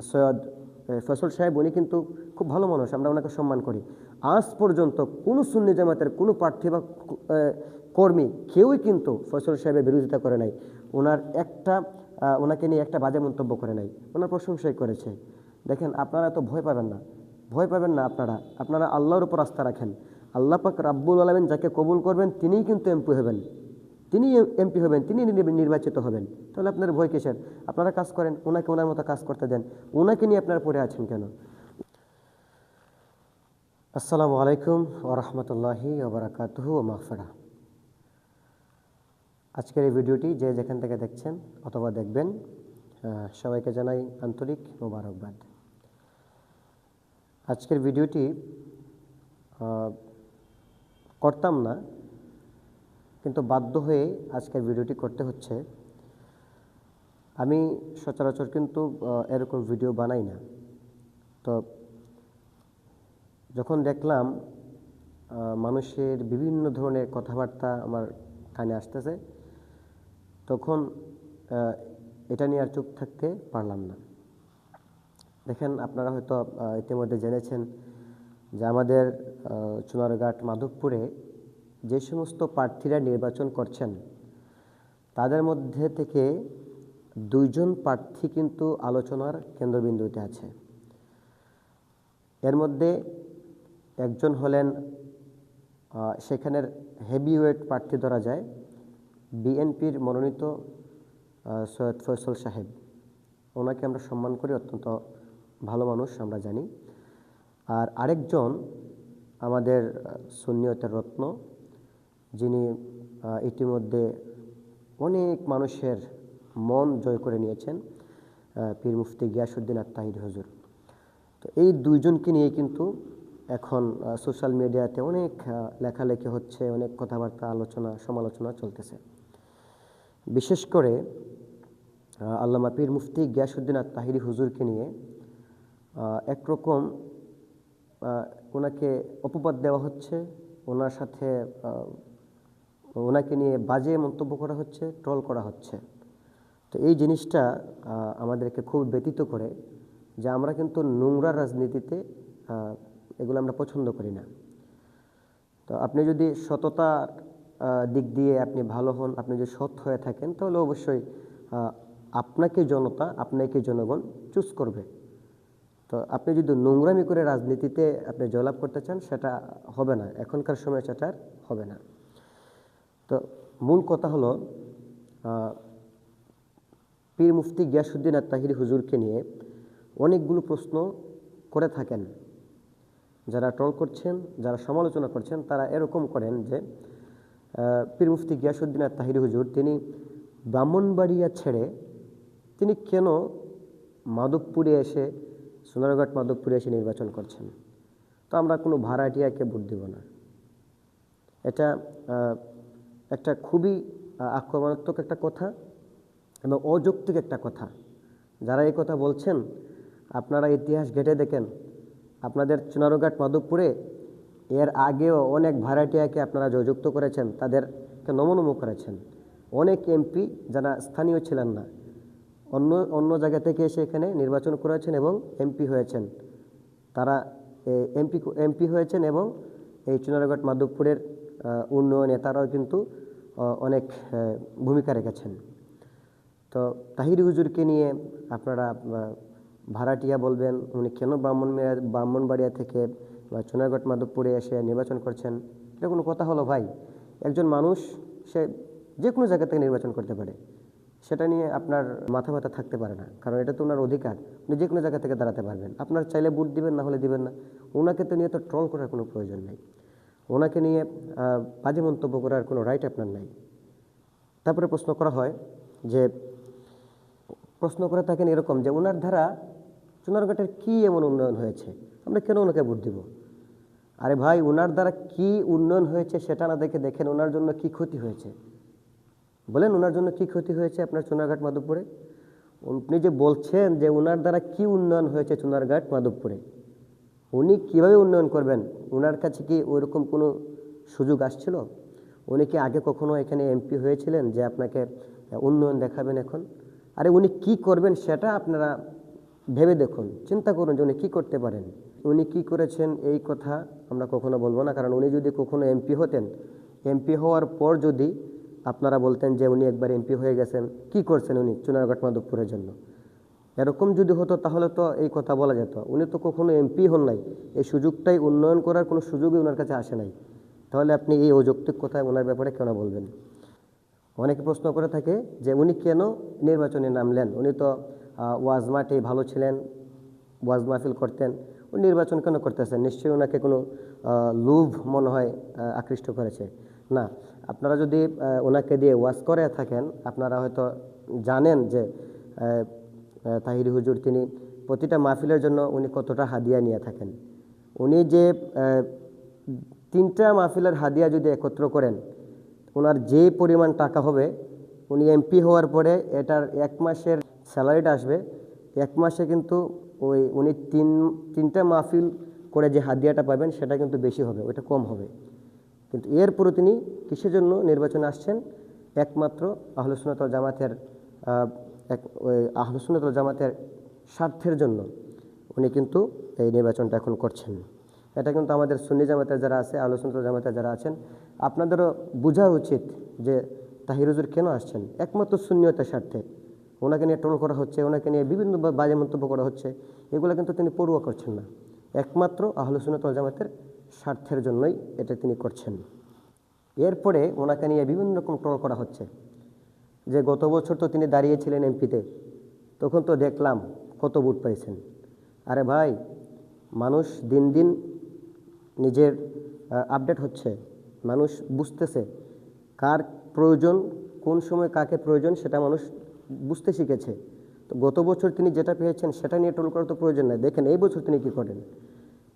সৈয়দ ফয়সল সাহেব উনি কিন্তু খুব ভালো মানুষ, আমরা ওনাকে সম্মান করি। আজ পর্যন্ত কোনো সুন্নি জামাতের কোনো প্রার্থী বা কর্মী কেউই কিন্তু ফয়সল সাহেবের বিরোধিতা করে নাই, ওনাকে নিয়ে একটা বাজে মন্তব্য করে নাই, ওনার প্রশংসাই করেছে। দেখেন, আপনারা তো ভয় পাবেন না, আপনারা আল্লাহর উপর আস্থা রাখেন। আল্লাহ পাক রাব্বুল আলামিন যাকে কবুল করবেন তিনিই কিন্তু এমপি হবেন, তিনি নির্বাচিত হবেন। তাহলে আপনার ভয় কিসের? আপনারা কাজ করেন, ওনাকে ওনার মতো কাজ করতে দেন, ওনাকে নিয়ে আপনারা পড়ে আছেন কেন? আসসালামু আলাইকুম ওয়া রাহমাতুল্লাহি ওয়া বারাকাতুহু ওয়া মাগফিরাহ। আজকের এই ভিডিওটি যে যেখান থেকে দেখছেন অথবা দেখবেন, সবাইকে জানাই আন্তরিক মোবারকবাদ। আজকের ভিডিওটি করতাম না, কিন্তু বাধ্য হয়ে আজকের ভিডিওটি করতে হচ্ছে। আমি সচরাচর কিন্তু এরকম ভিডিও বানাই না। তো যখন দেখলাম মানুষের বিভিন্ন ধরনের কথাবার্তা আমার কানে আসতেছে, তখন এটা নিয়ে আর চুপ থাকতে পারলাম না। দেখেন, আপনারা হয়তো ইতিমধ্যে জেনেছেন যে আমাদের চুনারঘাট মাধবপুরে যে সমস্ত প্রার্থীরা নির্বাচন করছেন, তাদের মধ্যে থেকে 2 জন প্রার্থী কিন্তু আলোচনার কেন্দ্রবিন্দুতে আছে। এর মধ্যে একজন হলেন সেখানের হেভিওয়েট প্রার্থী ধরা যায়, বিএনপির মনোনীত সৈয়দ ফয়সল সাহেব। ওনাকে আমরা সম্মান করি, অত্যন্ত ভালো মানুষ, আমরা জানি। আর আরেকজন আমাদের সুন্নিয়তের রত্ন, যিনি ইতিমধ্যে অনেক মানুষের মন জয় করে নিয়েছেন, পীর মুফতি গিয়াসউদ্দিন আত-তাহিরি হুজুর। তো এই 2 জনকে নিয়ে কিন্তু এখন সোশ্যাল মিডিয়াতে অনেক লেখালেখি হচ্ছে, অনেক কথাবার্তা, আলোচনা সমালোচনা চলতেছে। বিশেষ করে আল্লামা পীর মুফতি গিয়াসউদ্দিন আত-তাহিরি হুজুরকে নিয়ে একরকম ওনাকে অপবাদ দেওয়া হচ্ছে, ওনাকে নিয়ে বাজে মন্তব্য করা হচ্ছে, ট্রল করা হচ্ছে। তো এই জিনিসটা আমাদেরকে খুব ব্যথিত করে, যে আমরা কিন্তু নোংরা রাজনীতিতে এগুলো আমরা পছন্দ করি না। তো আপনি যদি সততার দিক দিয়ে আপনি ভালো হন, আপনি যদি সৎ হয়ে থাকেন, তাহলে অবশ্যই আপনাকে জনগণ চুজ করবে। তো আপনি যদি নোংরামি করে রাজনীতিতে আপনি জয়লাভ করতে চান, সেটা হবে না, এখনকার সময় সেটা হবে না। তো মূল কথা হলো, পীর মুফতি গিয়াসউদ্দিন আত-তাহিরি হুজুরকে নিয়ে অনেকগুলো প্রশ্ন করে থাকেন। যারা ট্রল করছেন, যারা সমালোচনা করছেন, তারা এরকম করেন যে পীর মুফতি গিয়াসউদ্দিন আত-তাহিরি হুজুর তিনি ব্রাহ্মণবাড়িয়া ছেড়ে তিনি কেন সোনারঘাট মাধবপুরে এসে নির্বাচন করছেন? তো আমরা কোনো ভাড়াটিয়াকে ভোট দেব না। এটা একটা খুবই আক্রমণাত্মক একটা কথা এবং অযৌক্তিক একটা কথা। যারা এই কথা বলছেন, আপনারা ইতিহাস ঘেঁটে দেখেন, আপনাদের চুনারঘাট মাধবপুরে এর আগেও অনেক ভাড়াটিয়াকে আপনারা জয়যুক্ত করেছেন, তাদেরকে নমনম করেছেন। অনেক এমপি যারা স্থানীয় ছিলেন না, অন্য জায়গা থেকে এসে এখানে নির্বাচন করেছেন এবং এমপি হয়েছেন। তারা এমপি হয়েছেন এবং এই চুনারঘাট মাধবপুরের উন্নয়নে তারাও কিন্তু অনেক ভূমিকা রেখেছেন। তো তাহিরি হুজুরকে নিয়ে আপনারা ভাড়াটিয়া বলবেন, উনি কেন ব্রাহ্মণবাড়িয়া থেকে বা চুনারঘাট মাধবপুরে এসে নির্বাচন করছেন? এটা কোনো কথা হলো ভাই? একজন মানুষ সে যে কোনো জায়গা থেকে নির্বাচন করতে পারে, সেটা নিয়ে আপনার মাথা ব্যথা থাকতে পারে না, কারণ এটা তো ওনার অধিকার। উনি যে কোনো জায়গা থেকে দাঁড়াতে পারবেন, আপনার চাইলে ভোট দিবেন, না হলে দিবেন না। ওনাকে তো নিয়ে তো ট্রল করার কোনো প্রয়োজন নেই, ওনাকে নিয়ে বাজে মন্তব্য করার কোনো রাইট আপনার নাই। তারপরে প্রশ্ন করে থাকেন এরকম যে ওনার দ্বারা চুনারঘাটের কী এমন উন্নয়ন হয়েছে, আমরা কেন ওনাকে ভোট দিব? আরে ভাই, ওনার দ্বারা কি উন্নয়ন হয়েছে সেটা না দেখেন ওনার জন্য কি ক্ষতি হয়েছে। বলেন, ওনার জন্য কি ক্ষতি হয়েছে আপনার চুনারঘাট মাধবপুরে? আপনি যে বলছেন যে ওনার দ্বারা কি উন্নয়ন হয়েছে চুনারঘাট মাধবপুরে, উনি কিভাবে উন্নয়ন করবেন? ওনার কাছে কি ওইরকম কোনো সুযোগ আসছিল? উনি কি আগে কখনো এখানে এমপি হয়েছিলেন যে আপনাকে উন্নয়ন দেখাবেন এখন? আরে উনি কি করবেন সেটা আপনারা ভেবে দেখুন, চিন্তা করুন যে উনি কী করতে পারেন। উনি কি করেছেন এই কথা আমরা কখনো বলবো না, কারণ উনি যদি কখনো এমপি হতেন, এমপি হওয়ার পর যদি আপনারা বলতেন যে উনি একবার এমপি হয়ে গেছেন, কি করছেন উনি চুনারঘাট মাধবপুরের জন্য, এরকম যদি হতো তাহলে তো এই কথা বলা যেত। উনি তো কখনো এমপি হন নাই, এই সুযোগটাই উন্নয়ন করার কোনো সুযোগই ওনার কাছে আসে নাই, তাহলে আপনি এই অযৌক্তিক কথা ওনার ব্যাপারে কেন বলবেন? অনেকে প্রশ্ন করে থাকে যে উনি কেন নির্বাচনে নামলেন, উনি তো ওয়াজ মাঠে ভালো ছিলেন, ওয়াজ মাহফিল করতেন, উনি নির্বাচন কেন করতেছেন? নিশ্চয়ই ওনাকে কোনো লোভ মনে হয় আকৃষ্ট করেছে। না, আপনারা যদি ওনাকে দিয়ে ওয়াজ করে থাকেন, আপনারা হয়তো জানেন যে তাহিরি হুজুর তিনি প্রতিটা মাহফিলের জন্য উনি কতটা হাদিয়া নিয়ে থাকেন। উনি যে 3টা মাহফিলের হাদিয়া যদি একত্র করেন, ওনার যে পরিমাণ টাকা হবে, উনি এমপি হওয়ার পরে এটার 1 মাসের স্যালারিটা আসবে, 1 মাসে কিন্তু উনি 3টা মাহফিল করে যে হাদিয়াটা পাবেন সেটা কিন্তু বেশি হবে, ওইটা কম হবে। কিন্তু এরপরও তিনি কিসের জন্য নির্বাচনে আসছেন? একমাত্র আহলে সুন্নাত ওয়াল জামাতের আহলে সুন্নাত ওয়াল জামাতের স্বার্থের জন্য উনি কিন্তু এই নির্বাচনটা এখন করছেন। এটা কিন্তু আমাদের সুন্নি জামাতের যারা আছে, আহলে সুন্নাত ওয়াল জামাতের যারা আছেন, আপনাদেরও বোঝা উচিত যে তাহির হুজুর কেন আসছেন। একমাত্র সুন্নিয়তের স্বার্থে। ওনাকে নিয়ে ট্রোল করা হচ্ছে, ওনাকে নিয়ে বিভিন্ন বাজে মন্তব্য করা হচ্ছে, এগুলো কিন্তু তিনি পরোয়া করছেন না। একমাত্র আহলে সুন্নাত ওয়াল জামাতের স্বার্থের জন্যই এটা তিনি করছেন। এরপরে ওনাকে নিয়ে বিভিন্ন রকম ট্রোল করা হচ্ছে যে গত বছর তো তিনি দাঁড়িয়েছিলেন এমপিতে, তখন তো দেখলাম কত ভোট পাইছেন। আরে ভাই, মানুষ দিন দিন নিজের আপডেট হচ্ছে, মানুষ বুঝতেছে কার প্রয়োজন, কোন সময় কাকে প্রয়োজন সেটা মানুষ বুঝতে শিখেছে। তো গত বছর তিনি যেটা পেয়েছেন সেটা নিয়ে ট্রোল করার তো প্রয়োজন নাই। দেখেন এই বছর তিনি কী করেন,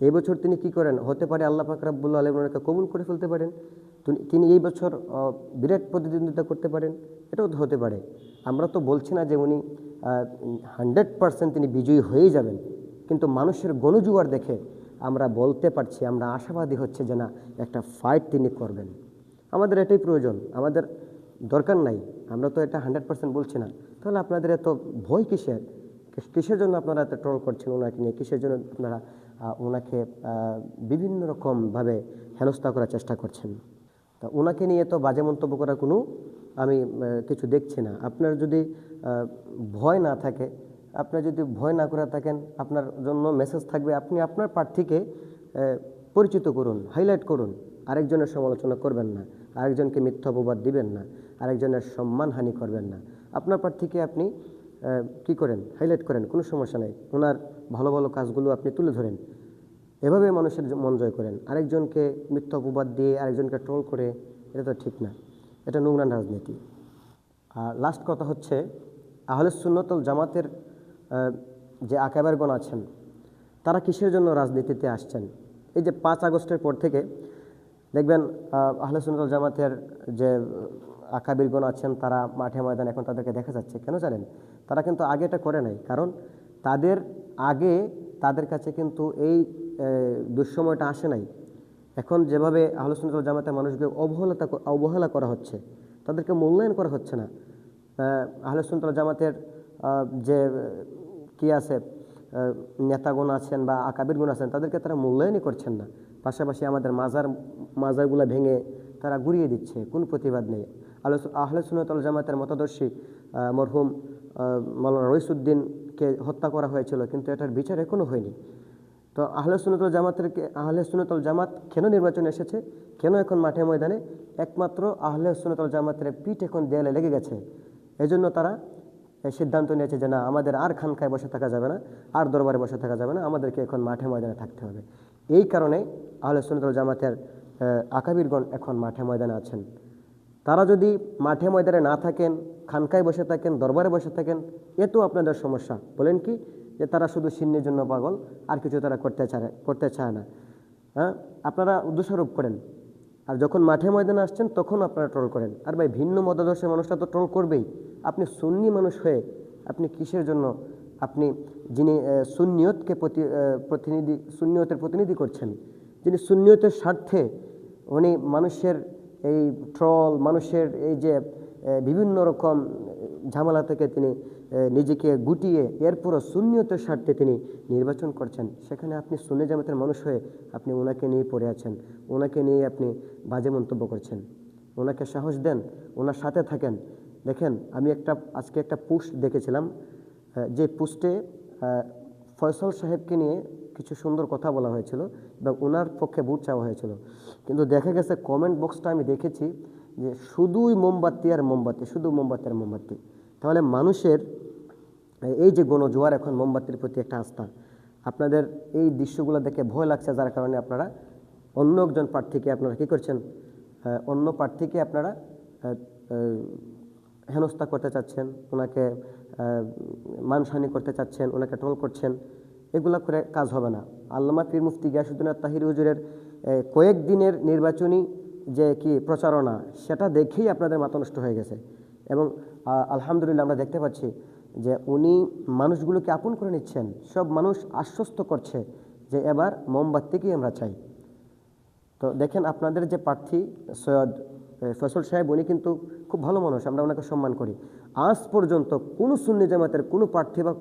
এই বছর তিনি কি করেন। হতে পারে আল্লাহ পাক রব্বুল আলামিন ওনাকে কবুল করে ফেলতে পারেন, তিনি এই বছর বিরাট প্রতিদ্বন্দ্বিতা করতে পারেন, এটাও তো হতে পারে। আমরা তো বলছি না যে উনি 100% তিনি বিজয়ী হয়েই যাবেন, কিন্তু মানুষের গণজুয়ার দেখে আমরা বলতে পারছি, আমরা আশাবাদী হচ্ছে যে না, একটা ফাইট তিনি করবেন। আমাদের এটাই প্রয়োজন, আমাদের দরকার নাই। আমরা তো এটা 100% বলছি না। তাহলে আপনাদের এত ভয় কিসের জন্য আপনারা এত ট্রল করছেন ওনাকে নিয়ে? কিসের জন্য আপনারা ওনাকে বিভিন্ন রকমভাবে হেনস্থা করার চেষ্টা করছেন? তা ওনাকে নিয়ে তো বাজে মন্তব্য করার কোনো আমি কিছু দেখছি না। আপনার যদি ভয় না থাকে, আপনার যদি ভয় না করে থাকেন, আপনার জন্য মেসেজ থাকবে, আপনি আপনার প্রার্থীকে পরিচিত করুন, হাইলাইট করুন, আরেকজনের সমালোচনা করবেন না, আরেকজনকে মিথ্যা অপবাদ দিবেন না, আরেকজনের সম্মানহানি করবেন না। আপনার প্রার্থীকে আপনি কি করেন, হাইলাইট করেন, কোনো সমস্যা নেই। ওনার ভালো ভালো কাজগুলো আপনি তুলে ধরেন, এভাবে মানুষের মন জয় করেন। আরেকজনকে মিথ্যা অপবাদ দিয়ে আরেকজনকে ট্রোল করে, এটা তো ঠিক না, এটা নোংরা রাজনীতি। আর লাস্ট কথা হচ্ছে, আহলে সুন্নাত ওয়াল জামাতের যে আকাবেরগণ আছেন, তারা কিসের জন্য রাজনীতিতে আসছেন? এই যে 5 আগস্টের পর থেকে দেখবেন আহলে সুন্নাত ওয়াল জামাতের যে আকাবিরগণ আছেন, তারা মাঠে ময়দানে এখন তাদেরকে দেখা যাচ্ছে। কেন জানেন? তারা কিন্তু আগে এটা করে নাই, কারণ তাদের কাছে কিন্তু এই দুঃসময়টা আসে নাই। এখন যেভাবে আহলে সুন্নাত ওয়াল জামাতের মানুষকে অবহেলা করা হচ্ছে, তাদেরকে মূল্যায়ন করা হচ্ছে না। আহলে সুন্নাত ওয়াল জামাতের যে কি আছে নেতাগণ আছেন বা আকাবিরগণ আছেন, তাদেরকে তারা মূল্যায়নই করছেন না। পাশাপাশি আমাদের মাজারগুলো ভেঙে তারা গুড়িয়ে দিচ্ছে, কোনো প্রতিবাদ নেই। আহলে সুন্নাত ওয়াল জামাতের মতাদর্শী মরহুম মাওলানা রইসউদ্দিনকে হত্যা করা হয়েছিল, কিন্তু এটার বিচার এখনও হয়নি। তো আহলে সুন্নাত ওয়াল জামাত কেন নির্বাচনে এসেছে, কেন এখন মাঠে ময়দানে? একমাত্র আহলে সুন্নাত ওয়াল জামাতের পিঠ এখন দেয়ালে লেগে গেছে। এজন্য তারা সিদ্ধান্ত নিয়েছে যে না, আমাদের আর খানকায় বসে থাকা যাবে না, আর দরবারে বসে থাকা যাবে না, আমাদেরকে এখন মাঠে ময়দানে থাকতে হবে। এই কারণে আহলে সুন্নাত ওয়াল জামাতের আকাবিরগণ এখন মাঠে ময়দানে আছেন। তারা যদি মাঠে ময়দানে না থাকেন, খানকায় বসে থাকেন, দরবারে বসে থাকেন, এত আপনাদের সমস্যা। বলেন কি যে তারা শুধু সিন্নির জন্য পাগল, আর কিছু তারা করতে চায় না। হ্যাঁ, আপনারা দোষারোপ করেন, আর যখন মাঠে ময়দানে আসছেন তখন আপনারা ট্রোল করেন। আর ভাই, ভিন্ন মতাদর্শের মানুষটা তো ট্রোল করবেই। আপনি সুন্নি মানুষ হয়ে আপনি কিসের জন্য, আপনি যিনি সুন্নিয়তের প্রতিনিধি করছেন, যিনি সুন্নিয়তের স্বার্থে উনি মানুষের এই ট্রল, মানুষের এই যে বিভিন্ন রকম ঝামেলা থেকে তিনি নিজেকে গুটিয়ে এরপরও সুন্নিয়তের স্বার্থে তিনি নির্বাচন করছেন, সেখানে আপনি সুন্নি জামাতের মানুষ হয়ে আপনি ওনাকে নিয়ে পড়ে আছেন, ওনাকে নিয়ে আপনি বাজে মন্তব্য করছেন। ওনাকে সাহস দেন, ওনার সাথে থাকেন। দেখেন, আমি আজকে একটা পোস্ট দেখেছিলাম, যে পোস্টে ফয়সল সাহেবকে নিয়ে কিছু সুন্দর কথা বলা হয়েছিল এবং ওনার পক্ষে ভোট চাওয়া হয়েছিল, কিন্তু দেখা গেছে কমেন্ট বক্সটা আমি দেখেছি যে শুধুই মোমবাতি আর মোমবাতি, শুধু মোমবাতি আর মোমবাতি। তাহলে মানুষের এই যে গণজোয়ার এখন মোমবাতির প্রতি একটা আস্থা, আপনাদের এই দৃশ্যগুলো দেখে ভয় লাগছে, যার কারণে আপনারা অন্য একজন প্রার্থীকে আপনারা কী করছেন, অন্য প্রার্থীকে আপনারা হেনস্থা করতে চাচ্ছেন, ওনাকে মানহানি করতে চাচ্ছেন, ওনাকে ট্রোল করছেন। এগুলা করে কাজ হবে না। আল্লামা পীর মুফতি গিয়াসউদ্দিন তাহিরি হুজুরের কয়েকদিনের নির্বাচনী যে কি প্রচারণা, সেটা দেখেই আপনাদের মাথা নষ্ট হয়ে গেছে। এবং আলহামদুলিল্লাহ আমরা দেখতে পাচ্ছি যে উনি মানুষগুলোকে আপন করে নিচ্ছেন, সব মানুষ আশ্বস্ত করছে যে এবার মোমবাতিকেই আমরা চাই। তো দেখেন, আপনাদের যে প্রার্থী সৈয়দ ফয়সল সাহেব, উনি কিন্তু খুব ভালো মানুষ, আমরা ওনাকে সম্মান করি। আজ পর্যন্ত কোনো সুন্নি জামাতের কোনো প্রার্থী বা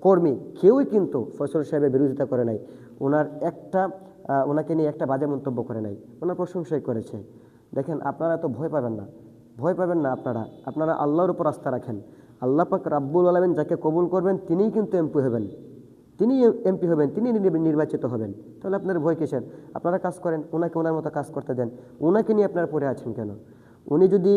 কর্মী কেউই কিন্তু ফয়সল সাহেবের বিরোধিতা করে নাই, ওনাকে নিয়ে একটা বাজে মন্তব্য করে নাই, ওনার প্রশংসাই করেছে। দেখেন, আপনারা তো ভয় পাবেন না, ভয় পাবেন না। আপনারা আল্লাহর উপর আস্থা রাখেন। আল্লাহ পাক রাব্বুল আলামিন যাকে কবুল করবেন তিনিই কিন্তু এমপি হবেন, তিনি নির্বাচিত হবেন। তাহলে আপনার ভয় কিসের? আপনারা কাজ করেন, ওনাকে ওনার মতো কাজ করতে দেন। ওনাকে নিয়ে আপনারা পড়ে আছেন কেন? উনি যদি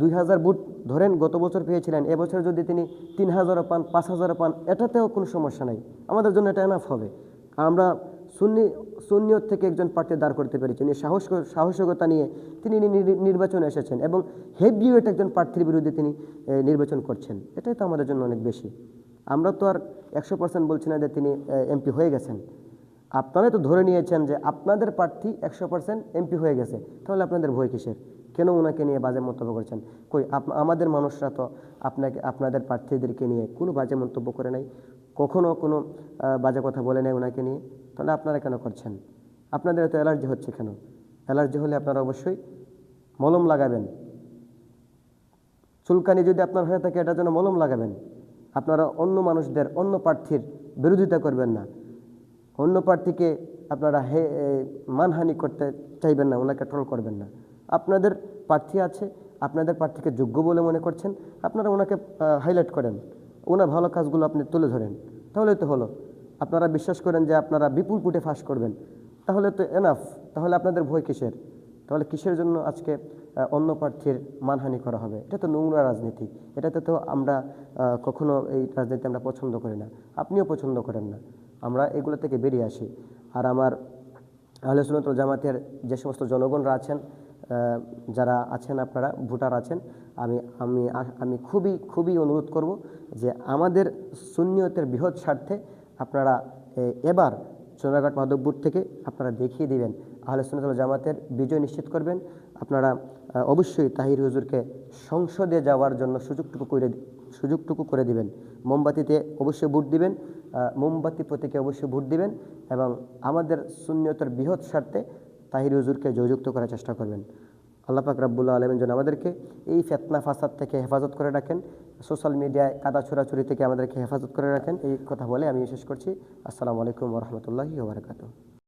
2000 ভোট ধরেন গত বছর পেয়েছিলেন, এবছর যদি তিনি 3000 পান, 5000 পান, এটাতেও কোনো সমস্যা নাই, আমাদের জন্য এটা এনাফ হবে। আমরা সুন্নিয়ত থেকে একজন প্রার্থী দাঁড় করতে পেরেছি, উনি সাহসিকতা নিয়ে তিনি নির্বাচনে এসেছেন এবং হেভিওয়েট একজন প্রার্থীর বিরুদ্ধে তিনি নির্বাচন করছেন। এটাই তো আমাদের জন্য অনেক বেশি। আমরা তো আর 100% বলছি না যে তিনি এমপি হয়ে গেছেন। আপনারাই তো ধরে নিয়েছেন যে আপনাদের প্রার্থী 100% এমপি হয়ে গেছে, তাহলে আপনাদের ভয় কিসের? কেন ওনাকে নিয়ে বাজে মন্তব্য করছেন? আমাদের মানুষরা তো আপনাদের প্রার্থীদেরকে নিয়ে কোনো বাজে মন্তব্য করে নাই, কখনো কোনো বাজে কথা বলে নাই ওনাকে নিয়ে। তাহলে আপনারা কেন করছেন? আপনাদের এত অ্যালার্জি হচ্ছে কেন? অ্যালার্জি হলে আপনারা অবশ্যই মলম লাগাবেন। চুলকানি যদি আপনার হয়ে থাকে, এটার জন্য মলম লাগাবেন। আপনারা অন্য মানুষদের, অন্য প্রার্থীর বিরোধিতা করবেন না, অন্য প্রার্থীকে আপনারা মানহানি করতে চাইবেন না, ওনাকে ট্রোল করবেন না। আপনাদের প্রার্থী আছে, আপনাদের প্রার্থীকে যোগ্য বলে মনে করছেন, আপনারা ওনাকে হাইলাইট করেন, ওনার ভালো কাজগুলো আপনি তুলে ধরেন, তাহলে তো হলো। আপনারা বিশ্বাস করেন যে আপনারা বিপুল ভোটে ফাঁস করবেন, তাহলে তো এনাফ। তাহলে আপনাদের ভয় কিসের? তাহলে কিসের জন্য আজকে অন্য প্রার্থীর মানহানি করা হবে? এটা তো নোংরা রাজনীতি, এটাতে তো আমরা কখনো এই রাজনীতি আমরা পছন্দ করি না, আপনিও পছন্দ করেন না। আমরা এগুলো থেকে বেরিয়ে আসি। আর আমার আহলে সুন্নাত ওয়াল জামাতের যে সমস্ত জনগণরা আছেন, যারা আছেন, আপনারা ভোটার আছেন, আমি খুবই অনুরোধ করব যে আমাদের সুন্নিয়তের বৃহৎ স্বার্থে আপনারা এবার সোনারঘাট মাধবপুর থেকে আপনারা দেখিয়ে দিবেন, আহলে সুন্নাত ওয়াল জামাতের বিজয় নিশ্চিত করবেন। আপনারা অবশ্যই তাহির হুজুরকে সংসদে যাওয়ার জন্য সুযোগটুকু করে দিবেন। মোমবাতিতে অবশ্যই ভোট দিবেন, মোমবাতি প্রতীকে অবশ্যই ভোট দিবেন এবং আমাদের সুন্নিয়তের বৃহৎ স্বার্থে তাহির হুজুরকে জয়যুক্ত করার চেষ্টা করবেন। আল্লাহ পাক রাব্বুল আলামিন যেন আমাদেরকে এই ফিতনা ফাসাদ থেকে হেফাজত করে রাখেন, সোশ্যাল মিডিয়ায় কাদা ছোড়াছুরি থেকে আমাদেরকে হেফাজত করে রাখেন। এই কথা বলে আমি শেষ করছি। আসসালামু আলাইকুম ওয়া রাহমাতুল্লাহি ওয়া বারাকাতুহু।